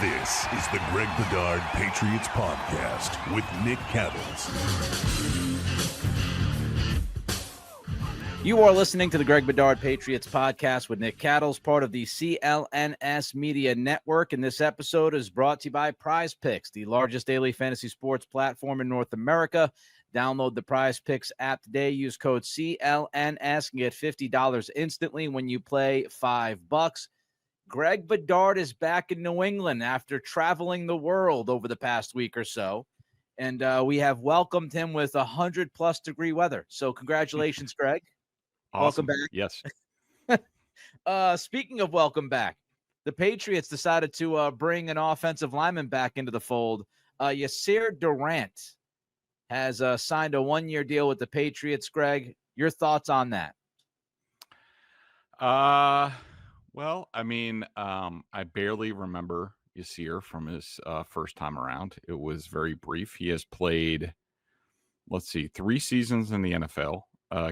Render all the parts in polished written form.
This is the Greg Bedard Patriots Podcast with Nick Caddles. You are listening to the Greg Bedard Patriots Podcast with Nick Caddles, part of the CLNS Media Network. And this episode is brought to you by Prizepicks, the largest daily fantasy sports platform in North America. Download the Prizepicks app today. Use code CLNS and get $50 instantly when you play $5. Greg Bedard is back in New England after traveling the world over the past week or so. And we have welcomed him with 100-plus degree weather. So congratulations, Greg. Awesome. Welcome back. Yes. Speaking of welcome back, the Patriots decided to bring an offensive lineman back into the fold. Yasir Durant has signed a one-year deal with the Patriots. Greg, your thoughts on that? Well, I mean, I barely remember Yasir from his first time around. It was very brief. He has played, 3 seasons in the NFL,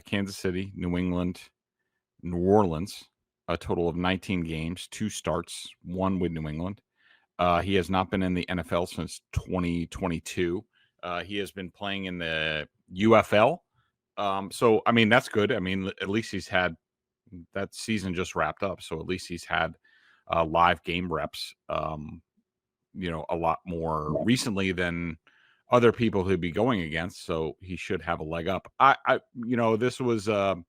Kansas City, New England, New Orleans, a total of 19 games, 2 starts, 1 with New England. He has not been in the NFL since 2022. He has been playing in the UFL. So, I mean, that's good. I mean, at least he's had that season just wrapped up. So at least he's had live game reps, a lot more recently than other people he'd be going against. So he should have a leg up. This was a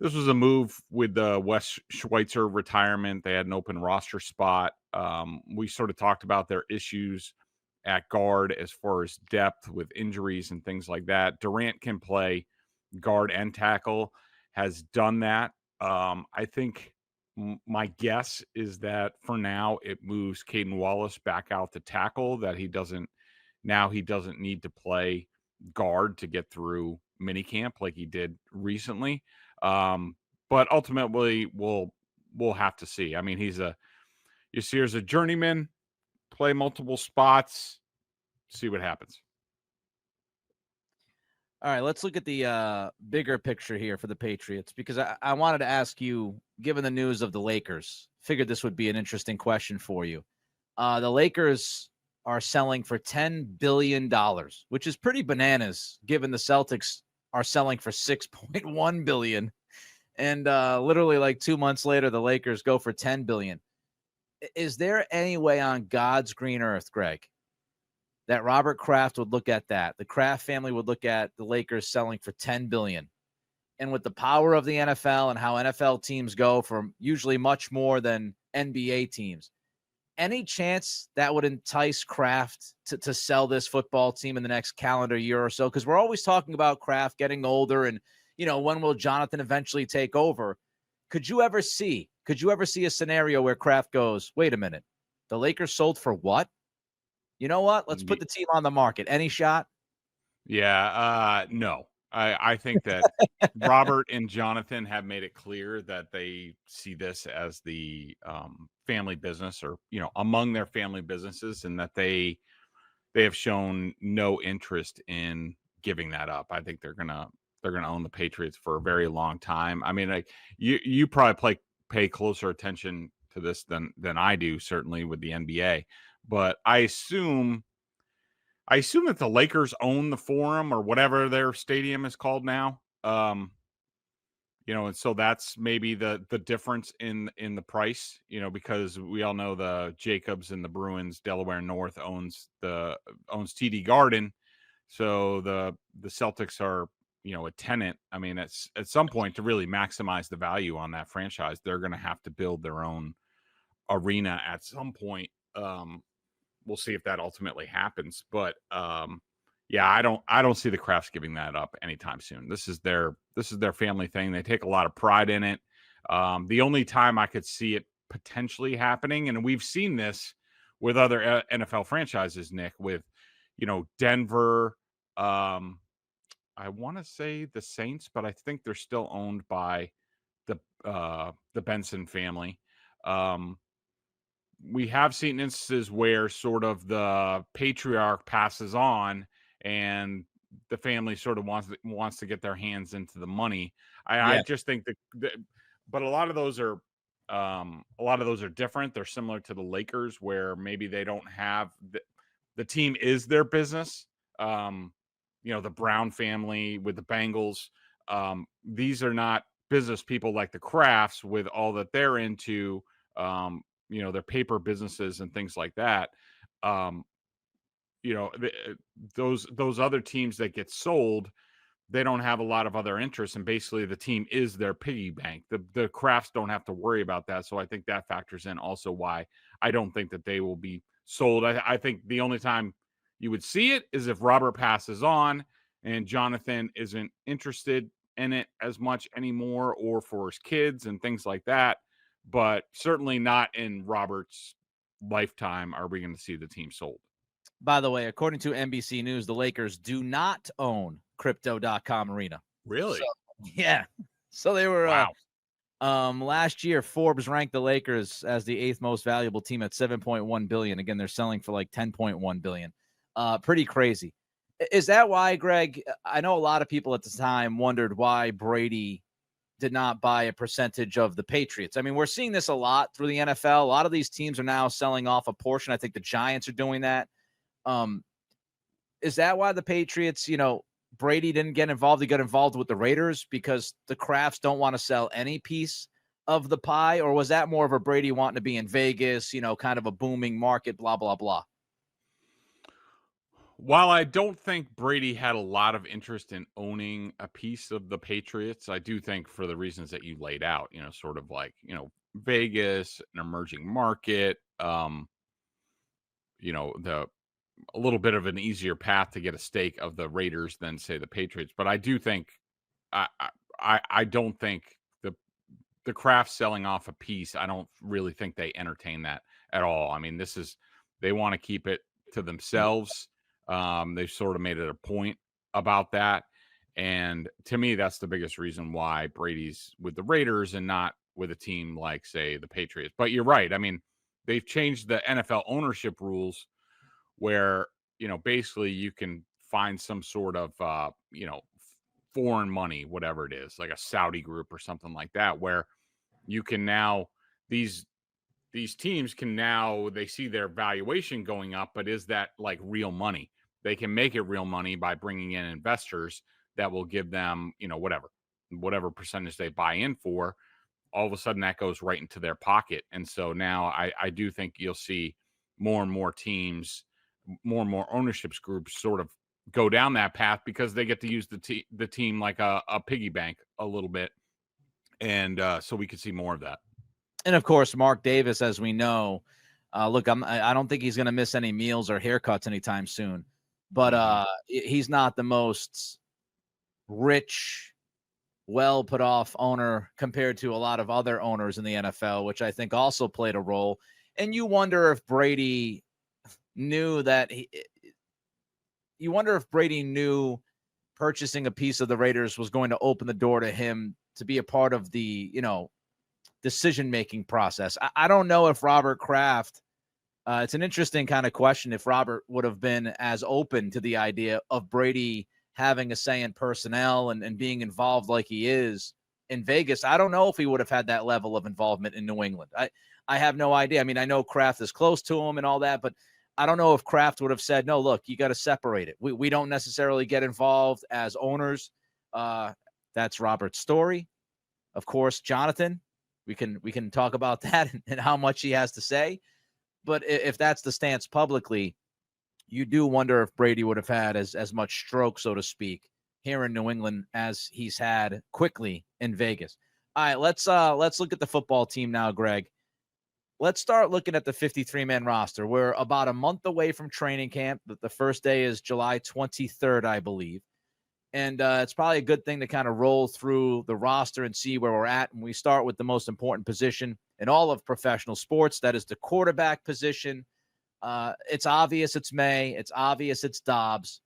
move with the Wes Schweitzer retirement. They had an open roster spot. We sort of talked about their issues at guard as far as depth with injuries and things like that. Durant can play guard and tackle, has done that. I think my guess is that for now it moves Caeden Wallace back out to tackle, that he doesn't need to play guard to get through minicamp like he did recently. But ultimately we'll have to see. I mean, Yasir's a journeyman, play multiple spots, see what happens. All right, let's look at the bigger picture here for the Patriots, because I wanted to ask you, given the news of the Lakers, figured this would be an interesting question for you. The Lakers are selling for $10 billion, which is pretty bananas, given the Celtics are selling for $6.1 billion. And literally like 2 months later, the Lakers go for $10 billion. Is there any way on God's green earth, Greg, that Robert Kraft would look at that, the Kraft family would look at the Lakers selling for $10 billion? And with the power of the NFL and how NFL teams go for usually much more than NBA teams, any chance that would entice Kraft to sell this football team in the next calendar year or so? Because we're always talking about Kraft getting older and, when will Jonathan eventually take over? Could you ever see a scenario where Kraft goes, wait a minute, the Lakers sold for what? You know what? Let's put the team on the market. Any shot? Yeah. No. I think that Robert and Jonathan have made it clear that they see this as the family business, or among their family businesses, and that they have shown no interest in giving that up. I think they're gonna own the Patriots for a very long time. I mean, like you probably pay closer attention to this than I do, certainly with the NBA. But I assume that the Lakers own the Forum, or whatever their stadium is called now. And so that's maybe the difference in the price, because we all know the Jacobs and the Bruins, Delaware North owns TD Garden. So the Celtics are, a tenant. I mean, at some point, to really maximize the value on that franchise, they're going to have to build their own arena at some point. We'll see if that ultimately happens, but yeah, I don't see the Krafts giving that up anytime soon. This is their family thing. They take a lot of pride in it. The only time I could see it potentially happening, and we've seen this with other NFL franchises, Nick, with Denver. I want to say the Saints, but I think they're still owned by the Benson family. We have seen instances where sort of the patriarch passes on and the family sort of wants to get their hands into the money. I just think that but a lot of those are A lot of those are different. They're similar to the Lakers, where maybe they don't have the team is their business. The Brown family with the Bengals. These are not business people like the Krafts with all that they're into. Their paper businesses and things like that. Those other teams that get sold, they don't have a lot of other interests, and basically the team is their piggy bank. The Krafts don't have to worry about that, so I think that factors in also why I don't think that they will be sold. I think the only time you would see it is if Robert passes on and Jonathan isn't interested in it as much anymore, or for his kids and things like that. But certainly not in Robert's lifetime are we going to see the team sold. By the way, according to NBC News, the Lakers do not own Crypto.com Arena. Really? Yeah. So they were wow. Last year, Forbes ranked the Lakers as the 8th most valuable team at $7.1 billion. Again, they're selling for like $10.1 billion. Pretty crazy. Is that why, Greg? I know a lot of people at the time wondered why Brady did not buy a percentage of the Patriots. I mean, we're seeing this a lot through the NFL. A lot of these teams are now selling off a portion. I think the Giants are doing that. Is that why the Patriots, Brady didn't get involved? He got involved with the Raiders because the Krafts don't want to sell any piece of the pie? Or was that more of a Brady wanting to be in Vegas, kind of a booming market, blah, blah, blah? While I don't think Brady had a lot of interest in owning a piece of the Patriots, I do think for the reasons that you laid out, sort of like, Vegas, an emerging market, a little bit of an easier path to get a stake of the Raiders than say the Patriots. But I do think I don't think the Kraft selling off a piece, I don't really think they entertain that at all. I mean, they want to keep it to themselves. They've sort of made it a point about that. And to me, that's the biggest reason why Brady's with the Raiders and not with a team like, say, the Patriots. But you're right. I mean, they've changed the NFL ownership rules where, basically you can find some sort of, foreign money, whatever it is, like a Saudi group or something like that, where you can now, these teams can now, they see their valuation going up, but is that like real money? They can make it real money by bringing in investors that will give them, whatever percentage they buy in for. All of a sudden that goes right into their pocket. And so now I do think you'll see more and more teams, more and more ownerships groups sort of go down that path because they get to use the team like a piggy bank a little bit. And so we could see more of that. And of course, Mark Davis, as we know, look, I don't think he's going to miss any meals or haircuts anytime soon, but he's not the most rich, well put off owner compared to a lot of other owners in the NFL, which I think also played a role. And you wonder if Brady knew that purchasing a piece of the Raiders was going to open the door to him to be a part of the, decision-making process. I don't know if Robert Kraft, it's an interesting kind of question, if Robert would have been as open to the idea of Brady having a say in personnel and being involved like he is in Vegas. I don't know if he would have had that level of involvement in New England. I have no idea. I mean, I know Kraft is close to him and all that, but I don't know if Kraft would have said, no, look, you got to separate it. We don't necessarily get involved as owners. That's Robert's story. Of course, Jonathan, we can talk about that and how much he has to say. But if that's the stance publicly, you do wonder if Brady would have had as much stroke, so to speak, here in New England as he's had quickly in Vegas. All right, let's look at the football team now, Greg. Let's start looking at the 53-man roster. We're about a month away from training camp. The first day is July 23rd, I believe. And it's probably a good thing to kind of roll through the roster and see where we're at. And we start with the most important position in all of professional sports. That is the quarterback position. It's obvious it's Maye. It's obvious it's Dobbs.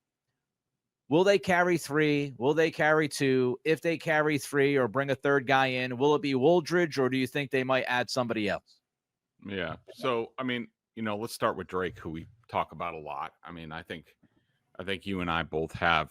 Will they carry 3? Will they carry 2? If they carry 3 or bring a third guy in, will it be Wooldridge, or do you think they might add somebody else? Yeah. So, I mean, let's start with Drake, who we talk about a lot. I mean, I think you and I both have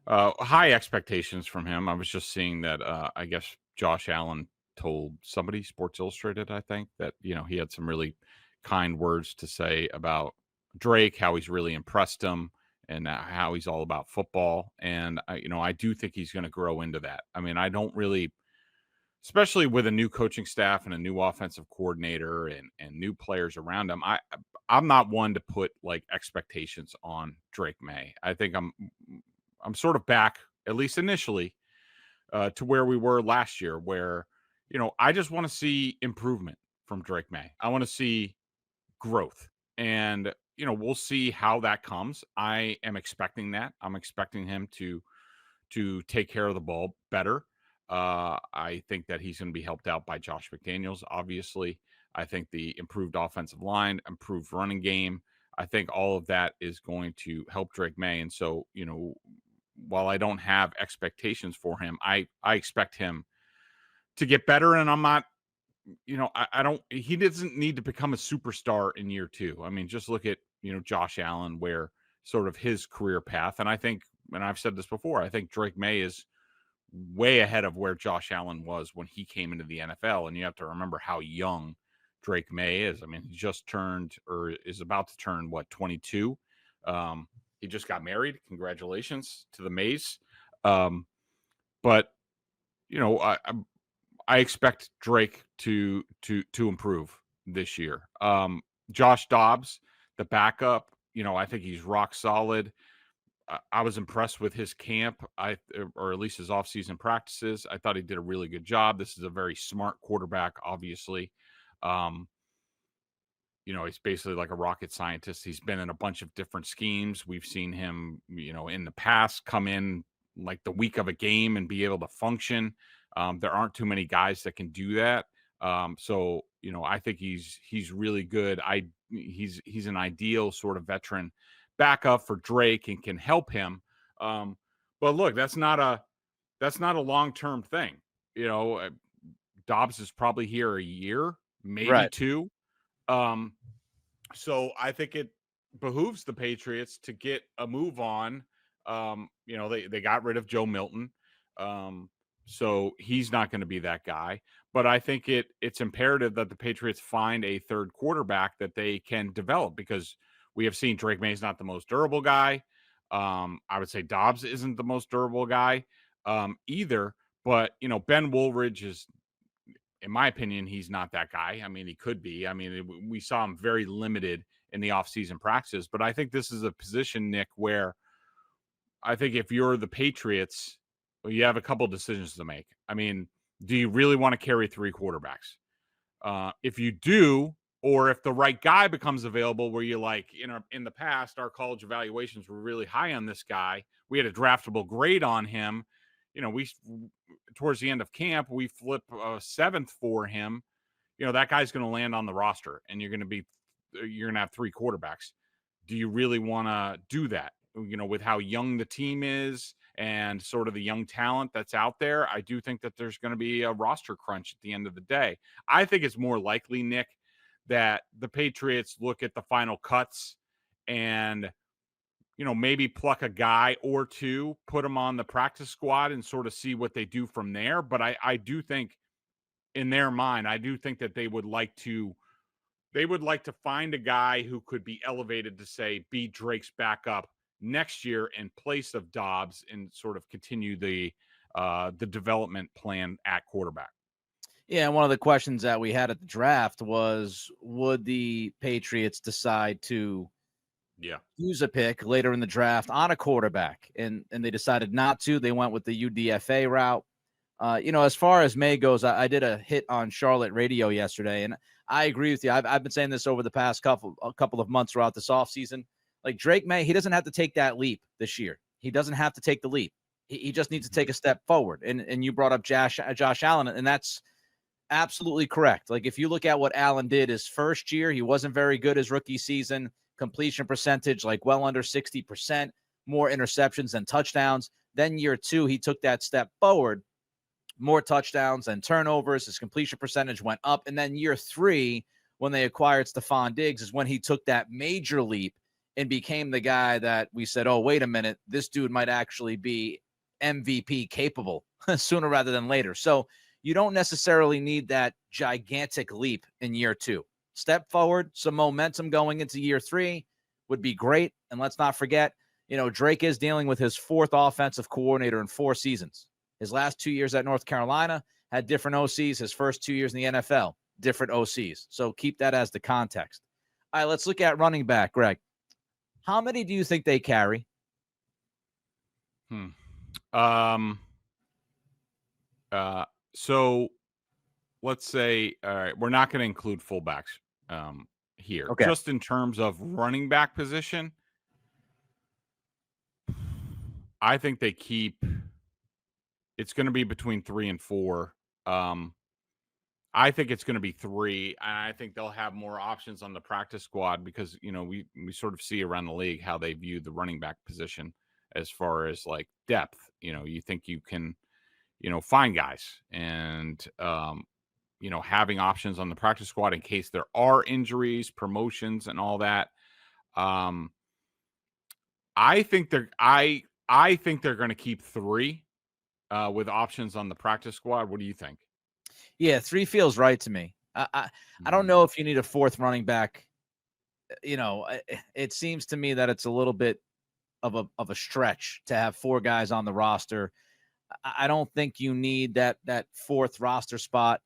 high expectations from him. I was just seeing that I guess Josh Allen told somebody, Sports Illustrated, I think, that, he had some really kind words to say about Drake, how he's really impressed him, and how he's all about football. And I do think he's going to grow into that. I mean, I don't really, especially with a new coaching staff and a new offensive coordinator and new players around him, I'm not one to put like expectations on Drake Maye. I think I'm sort of back, at least initially, to where we were last year, where, I just want to see improvement from Drake Maye. I want to see growth. And, we'll see how that comes. I am expecting that. I'm expecting him to take care of the ball better. I think that he's going to be helped out by Josh McDaniels, obviously. I think the improved offensive line, improved running game, I think all of that is going to help Drake Maye. And so, while I don't have expectations for him, I expect him to get better. And I'm not, he doesn't need to become a superstar in year two. I mean, just look at, Josh Allen, where sort of his career path. And I think, and I've said this before, I think Drake Maye is way ahead of where Josh Allen was when he came into the NFL. And you have to remember how young Drake Maye is. I mean, he just turned, or is about to turn, 22. He just got married. Congratulations to the Mays. But I expect Drake to improve this year. Josh Dobbs, the backup, I think he's rock solid. I was impressed with his camp, or at least his offseason practices. I thought he did a really good job. This is a very smart quarterback, obviously. He's basically like a rocket scientist. He's been in a bunch of different schemes. We've seen him, in the past come in like the week of a game and be able to function. There aren't too many guys that can do that. So, I think he's really good. He's an ideal sort of veteran backup for Drake and can help him. But look, that's not a long-term thing. Dobbs is probably here a year, maybe two. So I think it behooves the Patriots to get a move on. They got rid of Joe Milton. So he's not going to be that guy. But I think it's imperative that the Patriots find a third quarterback that they can develop, because we have seen Drake Maye is not the most durable guy. I would say Dobbs isn't the most durable guy either. But, Ben Woolridge is, in my opinion, he's not that guy. I mean, he could be. I mean, we saw him very limited in the offseason practices. But I think this is a position, Nick, where I think if you're the Patriots, you have a couple decisions to make. I mean, do you really want to carry three quarterbacks? If you do, or if the right guy becomes available, where you're like, in the past, our college evaluations were really high on this guy. We had a draftable grade on him. We towards the end of camp, we flip a 7th for him. That guy's going to land on the roster, and you're going to have three quarterbacks. Do you really want to do that? With how young the team is and sort of the young talent that's out there, I do think that there's going to be a roster crunch at the end of the day. I think it's more likely, Nick, that the Patriots look at the final cuts and, maybe pluck a guy or two, put them on the practice squad and sort of see what they do from there. But I do think, in their mind, I do think that they would like to find a guy who could be elevated to, say, be Drake's backup next year in place of Dobbs, and sort of continue the development plan at quarterback. Yeah, and one of the questions that we had at the draft was, would the Patriots decide to use a pick later in the draft on a quarterback? And they decided not to. They went with the UDFA route. As far as May goes, I did a hit on Charlotte radio yesterday, and I agree with you. I've been saying this over the past couple of months throughout this offseason. Like, Drake Maye, he doesn't have to take that leap this year. He doesn't have to take the leap. He just needs to take a step forward. And you brought up Josh Allen, and that's absolutely correct. Like, if you look at what Allen did his first year, he wasn't very good his rookie season. Completion percentage, like, well under 60%, more interceptions than touchdowns. Then year two, he took that step forward, more touchdowns and turnovers. His completion percentage went up. And then year three, when they acquired Stephon Diggs, is when he took that major leap and became the guy that we said, oh, wait a minute, this dude might actually be MVP capable sooner rather than later. So you don't necessarily need that gigantic leap in year 2. Step forward, some momentum going into year 3 would be great. And let's not forget, Drake is dealing with his 4th offensive coordinator in 4 seasons. His last 2 years at North Carolina had different OCs. His first 2 years in the NFL, different OCs. So keep that as the context. All right, let's look at running back, Greg. How many do you think they carry? So let's say, all right, we're not going to include fullbacks here. Okay. Just in terms of running back position, I think they keep. It's going to be between 3 and 4. I think it's going to be 3, and I think they'll have more options on the practice squad because we sort of see around the league how they view the running back position as far as like depth. You think you can find guys and having options on the practice squad in case there are injuries, promotions, and all that. I think they're going to keep 3 with options on the practice squad. What do you think? Yeah, 3 feels right to me. I don't know if you need a 4th running back. It seems to me that it's a little bit of a stretch to have 4 guys on the roster. I don't think you need that 4th roster spot.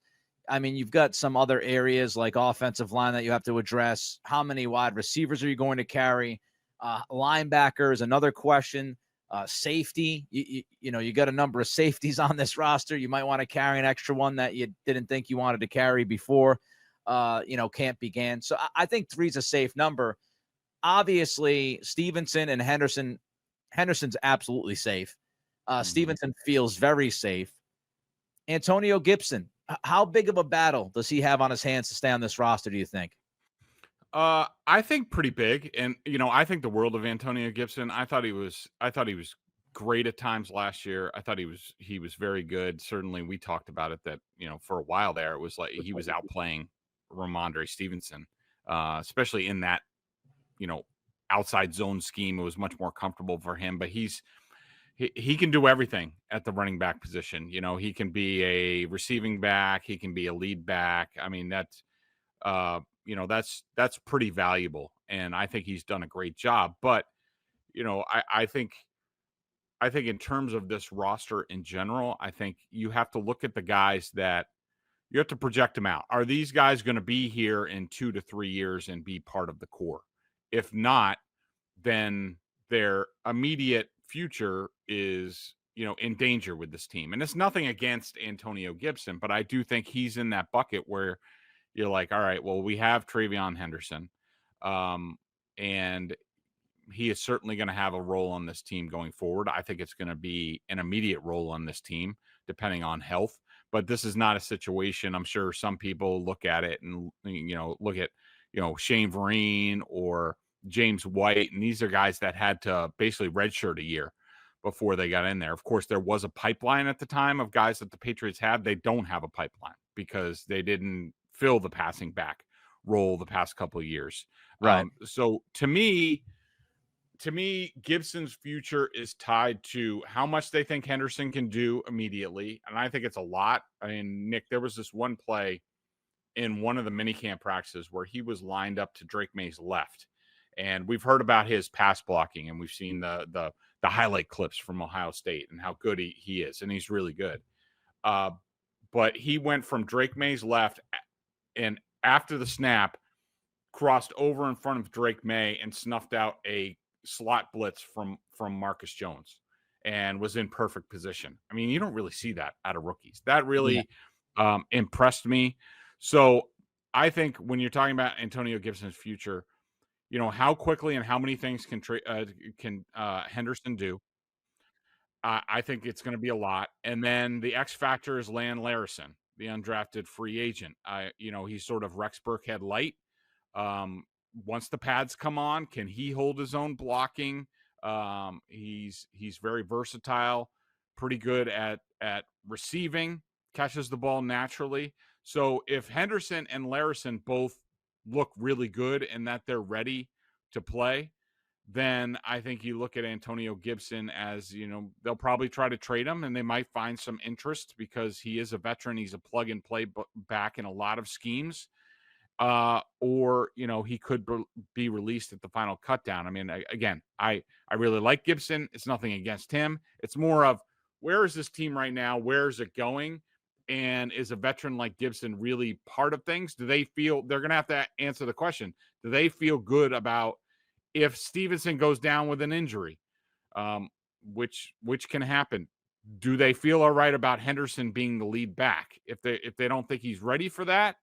I mean, you've got some other areas like offensive line that you have to address. How many wide receivers are you going to carry? Linebackers, another question. Safety, you got a number of safeties on this roster. You might want to carry an extra one that you didn't think you wanted to carry before, camp began. So I think 3 is a safe number. Obviously, Stevenson and Henderson's absolutely safe. Stevenson feels very safe. Antonio Gibson, how big of a battle does he have on his hands to stay on this roster, do you think? I think pretty big, and I think the world of Antonio Gibson. I thought he was great at times last year. I thought he was very good. Certainly, we talked about it that for a while there, it was like he was outplaying Ramondre Stevenson, especially in that outside zone scheme. It was much more comfortable for him. But he can do everything at the running back position. He can be a receiving back. He can be a lead back. I mean, that's that's pretty valuable, and I think he's done a great job. But I think in terms of this roster in general, I think you have to look at the guys that you have to project them out. Are these guys going to be here in 2 to 3 years and be part of the core? If not, then their immediate future is in danger with this team. And it's nothing against Antonio Gibson, but I do think he's in that bucket where you're like, all right, well, we have TreVeyon Henderson, and he is certainly going to have a role on this team going forward. I think it's going to be an immediate role on this team, depending on health. But this is not a situation. I'm sure some people look at it and look at Shane Vereen or James White, and these are guys that had to basically redshirt a year before they got in there. Of course, there was a pipeline at the time of guys that the Patriots had. They don't have a pipeline because they didn't fill the passing back role the past couple of years. Right. So to me, Gibson's future is tied to how much they think Henderson can do immediately. And I think it's a lot. I mean, Nick, there was this one play in one of the minicamp practices where he was lined up to Drake Maye's left. And we've heard about his pass blocking, and we've seen the highlight clips from Ohio State and how good he is. And he's really good. But he went from Drake Maye's left, and after the snap, crossed over in front of Drake Maye and snuffed out a slot blitz from Marcus Jones and was in perfect position. I mean, you don't really see that out of rookies. That really impressed me. So I think when you're talking about Antonio Gibson's future, how quickly and how many things can Henderson do? I think it's going to be a lot. And then the X factor is Lan Larison, the undrafted free agent. He's sort of Rex Burkhead light. Once the pads come on, can he hold his own blocking? He's very versatile, pretty good at receiving, catches the ball naturally. So if Henderson and Larison both look really good and that they're ready to play, then I think you look at Antonio Gibson as, they'll probably try to trade him, and they might find some interest because he is a veteran. He's a plug-and-play back in a lot of schemes. Or, he could be released at the final cutdown. I mean, again, I really like Gibson. It's nothing against him. It's more of, where is this team right now? Where is it going? And is a veteran like Gibson really part of things? Do they feel they're going to have to answer the question? Do they feel good about if Stevenson goes down with an injury, which can happen? Do they feel all right about Henderson being the lead back? If they don't think he's ready for that,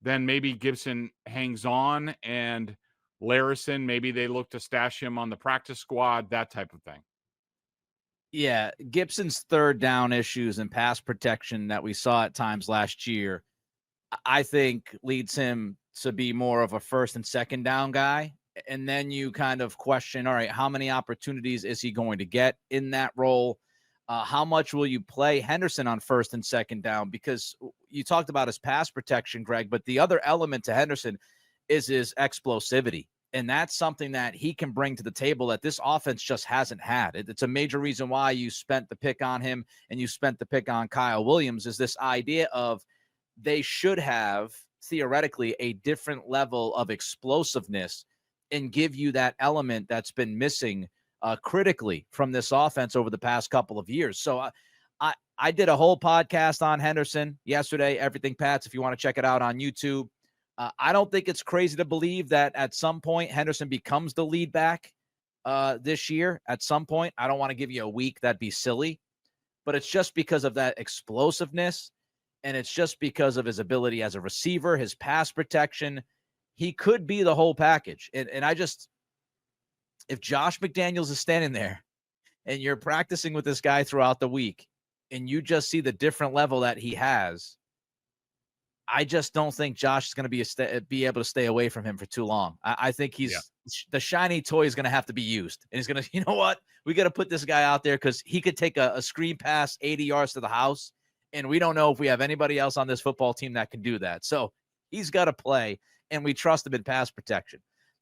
then maybe Gibson hangs on, and Larison, maybe they look to stash him on the practice squad, that type of thing. Yeah, Gibson's third down issues and pass protection that we saw at times last year, I think leads him to be more of a first and second down guy. And then you kind of question, all right, how many opportunities is he going to get in that role? How much will you play Henderson on first and second down? Because you talked about his pass protection, Greg, but the other element to Henderson is his explosivity. And that's something that he can bring to the table that this offense just hasn't had. It's a major reason why you spent the pick on him and you spent the pick on Kyle Williams, is this idea of they should have theoretically a different level of explosiveness and give you that element that's been missing critically from this offense over the past couple of years. So I did a whole podcast on Henderson yesterday, Everything Pats, if you want to check it out on YouTube. I don't think it's crazy to believe that at some point Henderson becomes the lead back this year. At some point, I don't want to give you a week. That'd be silly. But it's just because of that explosiveness, and it's just because of his ability as a receiver, his pass protection. He could be the whole package. And I just, if Josh McDaniels is standing there and you're practicing with this guy throughout the week and you just see the different level that he has, I just don't think Josh is going to be able to stay away from him for too long. I think the shiny toy is going to have to be used. And he's going to, you know what? We got to put this guy out there because he could take a screen pass 80 yards to the house. And we don't know if we have anybody else on this football team that can do that. So he's got to play, and we trust him in pass protection.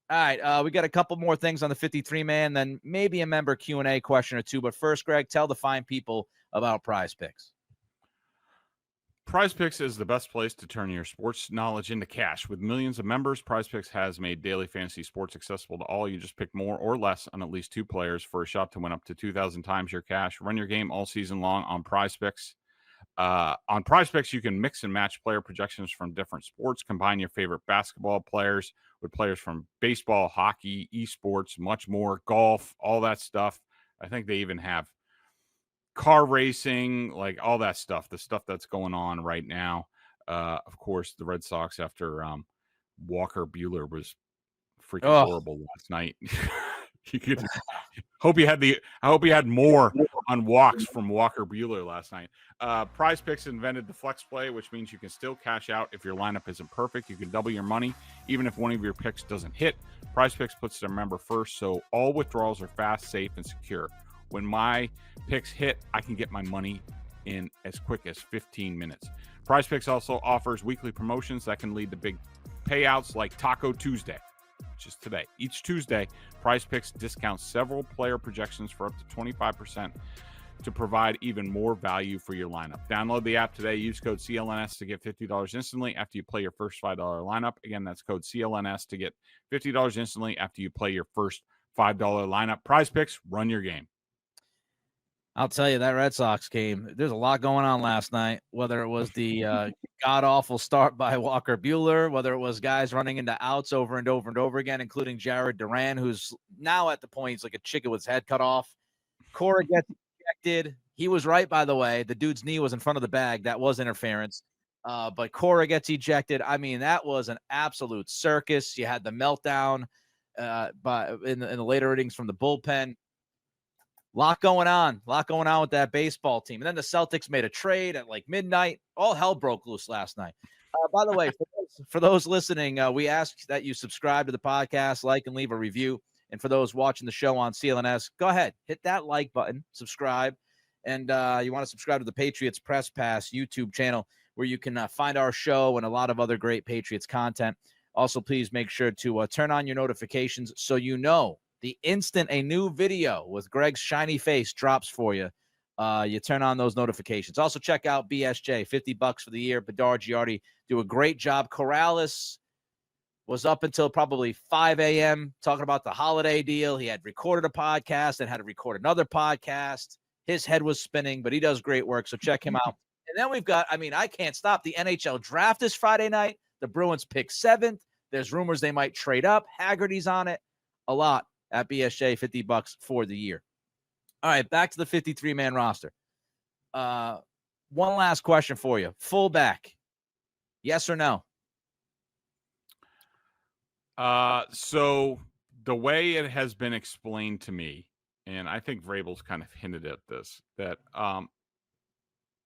All right, we got a couple more things on the 53-man, then maybe a member Q&A question or two. But first, Greg, tell the fine people about Prizepicks. Prizepicks is the best place to turn your sports knowledge into cash. With millions of members, Prizepicks has made daily fantasy sports accessible to all. You just pick more or less on at least two players for a shot to win up to 2,000 times your cash. Run your game all season long on Prizepicks. On Prizepicks, you can mix and match player projections from different sports. Combine your favorite basketball players with players from baseball, hockey, esports, much more, golf, all that stuff. I think they even have car racing, like all that stuff, the stuff that's going on right now. Of course, the Red Sox, after Walker Buehler was freaking horrible last night. You could I hope he had more on walks from Walker Buehler last night. Prizepicks invented the flex play, which means you can still cash out if your lineup isn't perfect. You can double your money even if one of your picks doesn't hit. Prizepicks puts their member first, so all withdrawals are fast, safe, and secure. When my picks hit, I can get my money in as quick as 15 minutes. Prizepicks also offers weekly promotions that can lead to big payouts like Taco Tuesday, which is today. Each Tuesday, Prizepicks discounts several player projections for up to 25% to provide even more value for your lineup. Download the app today. Use code CLNS to get $50 instantly after you play your first $5 lineup. Again, that's code CLNS to get $50 instantly after you play your first $5 lineup. Prizepicks, run your game. I'll tell you, that Red Sox game, there's a lot going on last night, whether it was the god-awful start by Walker Buehler, whether it was guys running into outs over and over and over again, including Yasir Durant, who's now at the point he's like a chicken with his head cut off. Cora gets ejected. He was right, by the way. The dude's knee was in front of the bag. That was interference. But Cora gets ejected. I mean, that was an absolute circus. You had the meltdown in the later innings from the bullpen. Lot going on with that baseball team. And then the Celtics made a trade at like midnight. All hell broke loose last night. By the way, for those listening, we ask that you subscribe to the podcast, like, and leave a review. And for those watching the show on CLNS, go ahead, hit that like button, subscribe. And you want to subscribe to the Patriots Press Pass YouTube channel, where you can find our show and a lot of other great Patriots content. Also, please make sure to turn on your notifications so you know the instant a new video with Greg's shiny face drops for you, you turn on those notifications. Also, check out BSJ, $50 for the year. Bedard, you already do a great job. Corrales was up until probably 5 a.m. talking about the holiday deal. He had recorded a podcast and had to record another podcast. His head was spinning, but he does great work, so check him out. And then we've got, I can't stop. The NHL draft is Friday night. The Bruins pick 7th. There's rumors they might trade up. Haggerty's on it. A lot at BSJ, $50 for the year. All right, back to the 53-man roster. One last question for you. Fullback, yes or no? So the way it has been explained to me, and I think Vrabel's kind of hinted at this, that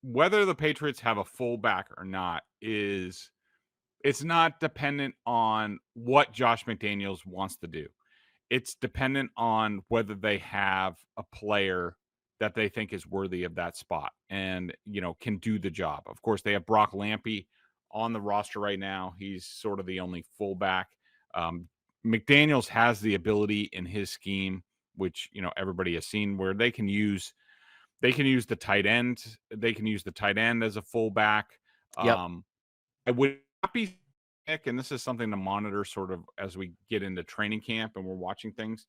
whether the Patriots have a fullback or not it's not dependent on what Josh McDaniels wants to do. It's dependent on whether they have a player that they think is worthy of that spot and, can do the job. Of course, they have Brock Lampy on the roster right now. He's sort of the only fullback. McDaniels has the ability in his scheme, which, everybody has seen, where they can use the tight end. They can use the tight end as a fullback. Yep. I would not be sick, and this is something to monitor sort of as we get into training camp and we're watching things.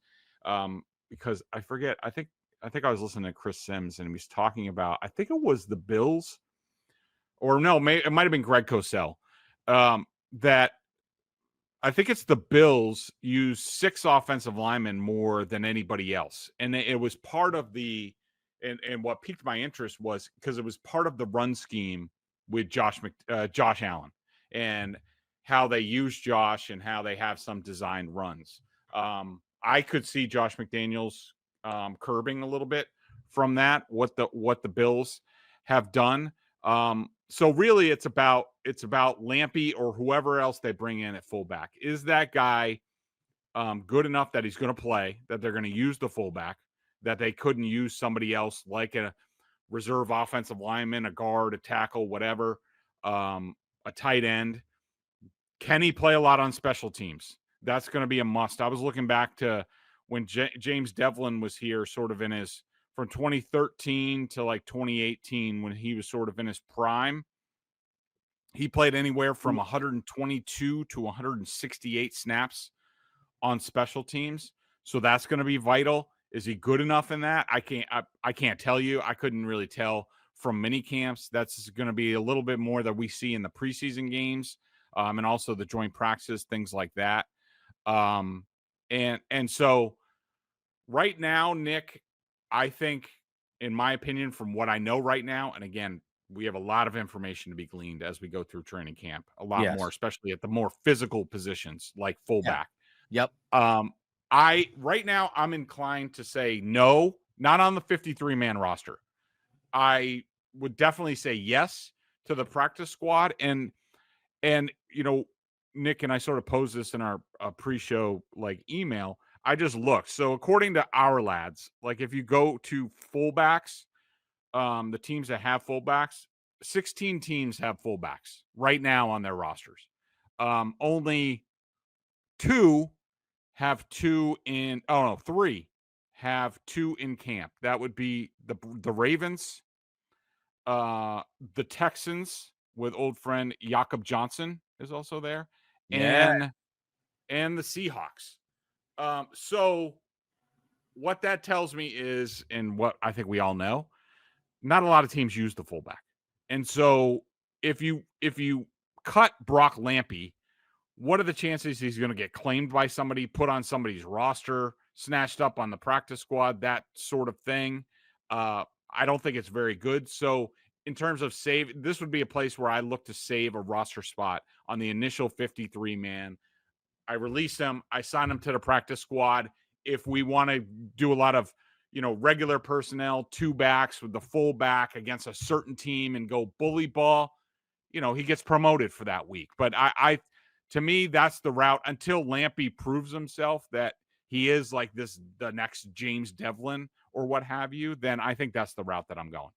Because I forget, I think I was listening to Chris Sims and he was talking about, I think it was the Bills, or no, it might have been Greg Cosell, that I think it's the Bills use 6 offensive linemen more than anybody else. And it was part of and what piqued my interest was because it was part of the run scheme with Josh Allen and how they use Josh and how they have some designed runs. I could see Josh McDaniels curbing a little bit from that, what the Bills have done. So really it's about Lampy or whoever else they bring in at fullback. Is that guy good enough that he's going to play, that they're going to use the fullback, that they couldn't use somebody else like a reserve offensive lineman, a guard, a tackle, whatever, a tight end? Can he play a lot on special teams? That's going to be a must. I was looking back to when James Devlin was here sort of in his, from 2013 to like 2018, when he was sort of in his prime. He played anywhere from 122 to 168 snaps on special teams. So that's going to be vital. Is he good enough in that? I can't tell you. I couldn't really tell from mini camps. That's going to be a little bit more that we see in the preseason games, and also the joint practices, things like that. And so right now, Nick, I think, in my opinion, from what I know right now, and again, we have a lot of information to be gleaned as we go through training camp, a lot more, especially at the more physical positions like fullback. Yep. Right now I'm inclined to say no, not on the 53-man roster. I would definitely say yes to the practice squad. And Nick and I sort of posed this in our pre-show email. I just looked. So according to our lads, if you go to fullbacks, the teams that have fullbacks, 16 teams have fullbacks right now on their rosters. Only 3 have 2 in camp. That would be the Ravens, the Texans with old friend Jakob Johnson is also there, and the Seahawks. So what that tells me is, and what I think we all know, not a lot of teams use the fullback. And so if you cut Brock Lampy, what are the chances he's going to get claimed by somebody, put on somebody's roster, snatched up on the practice squad, that sort of thing? I don't think it's very good. So in terms of this would be a place where I look to save a roster spot on the initial 53-man. I release them. I sign them to the practice squad. If we want to do a lot of, regular personnel, 2 backs with the fullback against a certain team and go bully ball, he gets promoted for that week. But to me, that's the route until Lampy proves himself that he is the next James Devlin or what have you. Then I think that's the route that I'm going.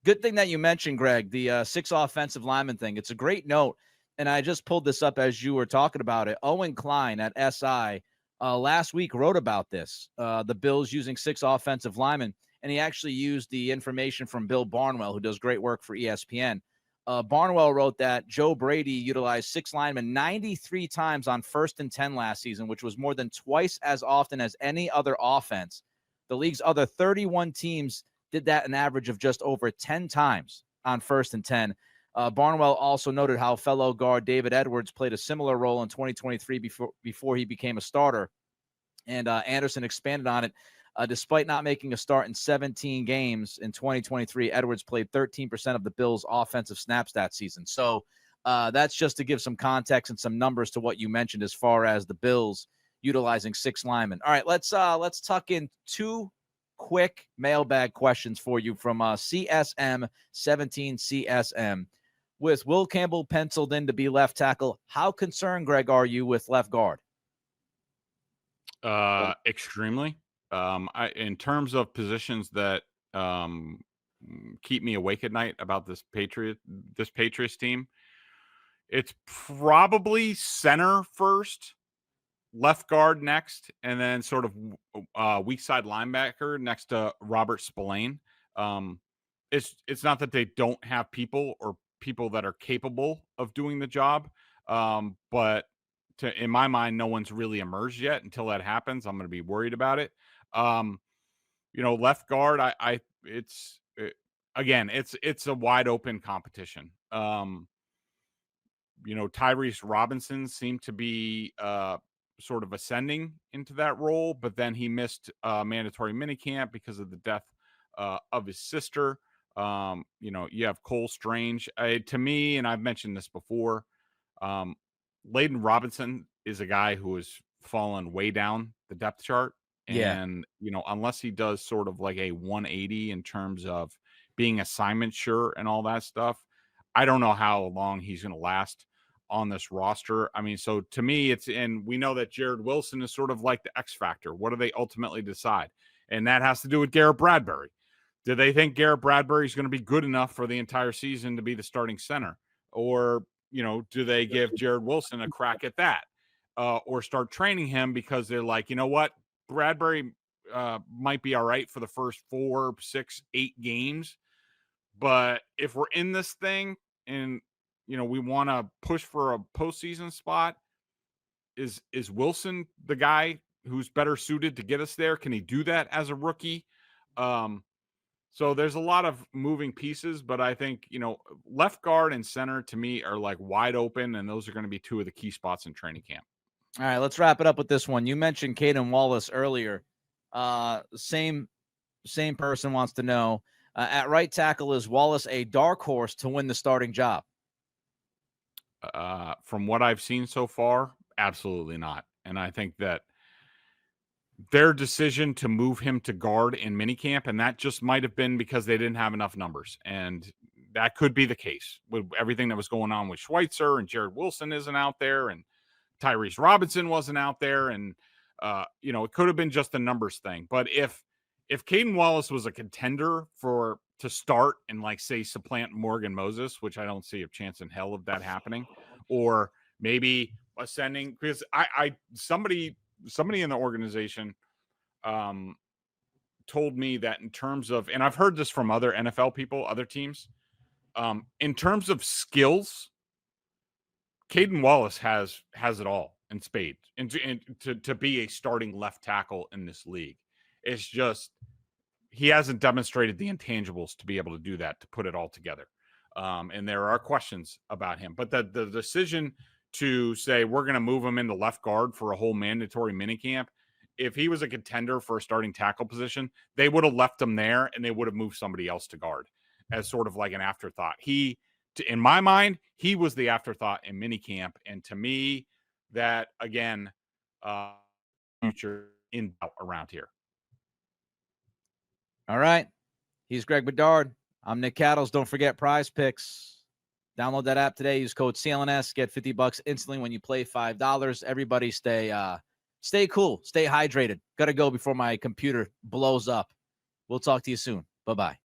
Good thing that you mentioned, Greg, the 6 offensive lineman thing. It's a great note. And I just pulled this up as you were talking about it. Owen Klein at SI last week wrote about this, the Bills using 6 offensive linemen, and he actually used the information from Bill Barnwell, who does great work for ESPN. Barnwell wrote that Joe Brady utilized 6 linemen 93 times on 1st and 10 last season, which was more than twice as often as any other offense. The league's other 31 teams did that an average of just over 10 times on 1st and 10. Barnwell also noted how fellow guard David Edwards played a similar role in 2023 before he became a starter. And Anderson expanded on it. Despite not making a start in 17 games in 2023, Edwards played 13% of the Bills' offensive snaps that season. So that's just to give some context and some numbers to what you mentioned as far as the Bills utilizing 6 linemen. All right, let's tuck in 2 quick mailbag questions for you from CSM17CSM. With Will Campbell penciled in to be left tackle, how concerned, Greg, are you with left guard? Extremely. In terms of positions that keep me awake at night about this Patriots team, it's probably center first, left guard next, and then sort of weak side linebacker next to Robert Spillane. It's not that they don't have people or people that are capable of doing the job, but in my mind, no one's really emerged yet. Until that happens, I'm going to be worried about it. Left guard, it's a wide open competition. Tyrese Robinson seemed to be sort of ascending into that role, but then he missed mandatory minicamp because of the death of his sister. You have Cole Strange. To me, and I've mentioned this before, Layden Robinson is a guy who has fallen way down the depth chart. And, unless he does sort of like a 180 in terms of being assignment sure and all that stuff, I don't know how long he's going to last on this roster. I mean, so to me, and we know that Jared Wilson is sort of like the X factor. What do they ultimately decide? And that has to do with Garrett Bradbury. Do they think Garrett Bradbury is going to be good enough for the entire season to be the starting center? Or, do they give Jared Wilson a crack at that? Or start training him because they're like, you know what? Bradbury might be all right for the first 4, 6, 8 games. But if we're in this thing and, we want to push for a postseason spot, is Wilson the guy who's better suited to get us there? Can he do that as a rookie? So there's a lot of moving pieces, but I think, left guard and center to me are like wide open, and those are going to be 2 of the key spots in training camp. All right, let's wrap it up with this one. You mentioned Caeden Wallace earlier. Same person wants to know, at right tackle, is Wallace a dark horse to win the starting job? From what I've seen so far, absolutely not. And I think that their decision to move him to guard in minicamp, and that just might have been because they didn't have enough numbers. And that could be the case with everything that was going on with Schweitzer, and Jared Wilson isn't out there, and Tyrese Robinson wasn't out there. And, it could have been just a numbers thing. But if Caeden Wallace was a contender to start and like say supplant Morgan Moses, which I don't see a chance in hell of that happening, or maybe ascending, because somebody in the organization told me that in terms of, and I've heard this from other NFL people, other teams, in terms of skills, Caeden Wallace has it all in spades and to be a starting left tackle in this league. It's just he hasn't demonstrated the intangibles to be able to do that, to put it all together. And there are questions about him. But the decision to say we're going to move him into left guard for a whole mandatory minicamp, if he was a contender for a starting tackle position, they would have left him there and they would have moved somebody else to guard as sort of like an afterthought. In my mind, he was the afterthought in minicamp. And to me, that, again, future in doubt around here. All right. He's Greg Bedard. I'm Nick Cattles. Don't forget Prizepicks. Download that app today. Use code CLNS. Get $50 instantly when you play $5. Everybody stay cool. Stay hydrated. Got to go before my computer blows up. We'll talk to you soon. Bye-bye.